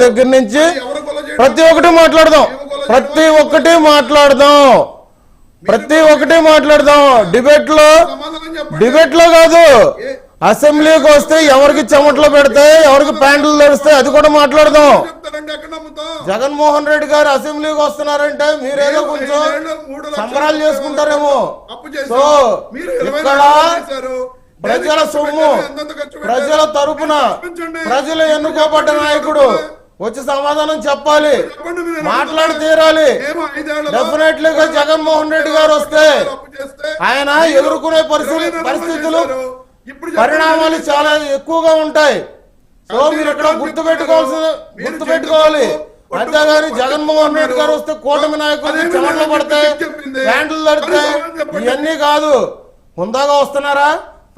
దగ్గర నుంచి ప్రతి ఒక్కటి మాట్లాడదాం, ప్రతి ఒక్కటి మాట్లాడదాం. డిబేట్ లో కాదు, అసెంబ్లీకి వస్తే ఎవరికి చెమట్లు పెడతాయి, ఎవరికి ప్యాంట్లు తెరుస్తాయి, అది కూడా మాట్లాడదాం. జగన్మోహన్ రెడ్డి గారు అసెంబ్లీకి వస్తున్నారంటే మీరేదో కొంచెం సంబరాలు చేసుకుంటారేమో. సో ఇక్కడ ప్రజల సొమ్ము, ప్రజల తరపున ప్రజలు ఎన్నుకోబడ్డ నాయకుడు వచ్చి సమాధానం చెప్పాలి, మాట్లాడి తీరాలి. డెఫినెట్లీగా జగన్మోహన్ రెడ్డి గారు వస్తే ఆయన ఎదుర్కొనే పరిస్థితులు పరిణామాలు చాలా ఎక్కువగా ఉంటాయి. సో మీరు ఇక్కడ గుర్తుపెట్టుకోవాలి. అంతేగాని జగన్మోహన్ రెడ్డి గారు వస్తే కూటమి నాయకులు చెమటలు పడతాయి, ప్యాంట్లు తడితాయి, ఇవన్నీ కాదు. హుందాగా వస్తున్నారా,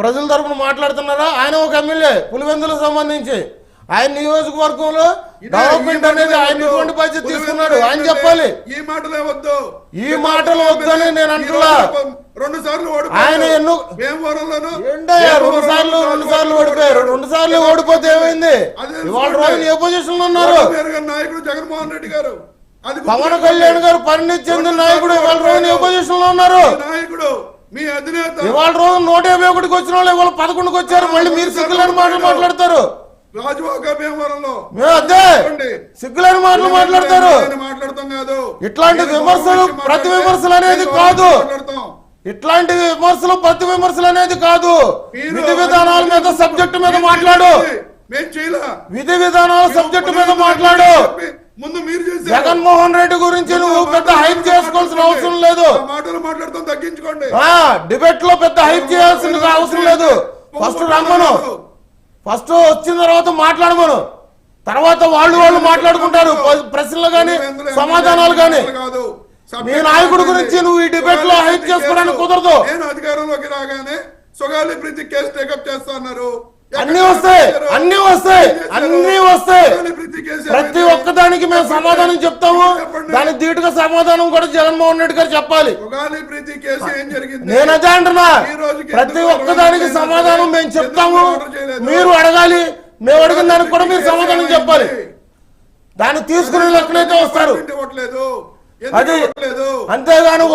ప్రజల తరపున మాట్లాడుతున్నారా. ఆయన ఒక ఎమ్మెల్యే పులివెందులకు సంబంధించి, ఆయన నియోజకవర్గంలో డెవలప్మెంట్ అనేది ఆయన ఎటువంటి బాధ్యత తీసుకున్నాడు, ఆయన చెప్పాలి. ఈ మాటలు వద్దని నేను అంటున్నా. ఆయన రెండు సార్లు ఓడిపోయారు. 2 సార్లు ఓడిపోతే ఏమైంది? ఇవాళ రోజు ఏ పొజిషన్ లో ఉన్నారు? జగన్మోహన్ రెడ్డి గారు, పవన్ కళ్యాణ్ గారు పరిణితి చెందిన నాయకుడు ఇవాళ రోజు ఏ పొజిషన్ లో ఉన్నారు? ఇవాళ రోజు 151కి వచ్చిన వాళ్ళు ఇవాళ 11కి వచ్చారు. మళ్ళీ మీరు సిగ్గులేని మాటలు మాట్లాడతారు. సిగ్గులేని మాటలు మాట్లాడతారు. ఇట్లాంటి విమర్శలు ప్రతి విమర్శలు అనేది కాదు. విధి విధానాల మీద సబ్జెక్టు మీద మాట్లాడు. విధి విధానాల సబ్జెక్టు మీద మాట్లాడు. జగన్మోహన్ రెడ్డి గురించి నువ్వు పెద్ద హైప్ చేసుకోవాల్సిన అవసరం లేదు. డిబేట్ లో పెద్ద హైప్ చేయాల్సిన అవసరం లేదు. ఫస్ట్ రమ్మను, ఫస్ట్ వచ్చిన తర్వాత మాట్లాడమను, తర్వాత వాళ్ళు మాట్లాడుకుంటారు. ప్రశ్నలు గాని సమాధానాలు గాని. నీ నాయకుడి గురించి నువ్వు ఈ డిబేట్ లో హైప్ చేసుకోవడానికి కుదరదు. నేను అధికారంలోకి రాగానే సుగాలి ప్రీతి కేసు టేకప్ చేస్తా అన్నారు. అన్ని వస్తాయి. ప్రతి ఒక్కదానికి మేము సమాధానం చెప్తాము. దాని ధీటుగా సమాధానం కూడా జగన్మోహన్ రెడ్డి గారు చెప్పాలి. నేను అదే అంటున్నా, ప్రతి ఒక్కదానికి సమాధానం మేము చెప్తాము. మీరు అడగాలి, మేము అడిగిన దానికి కూడా మీరు సమాధానం చెప్పాలి. దాన్ని తీసుకునే లెక్కనైతే వస్తారు. అది అంతేగాని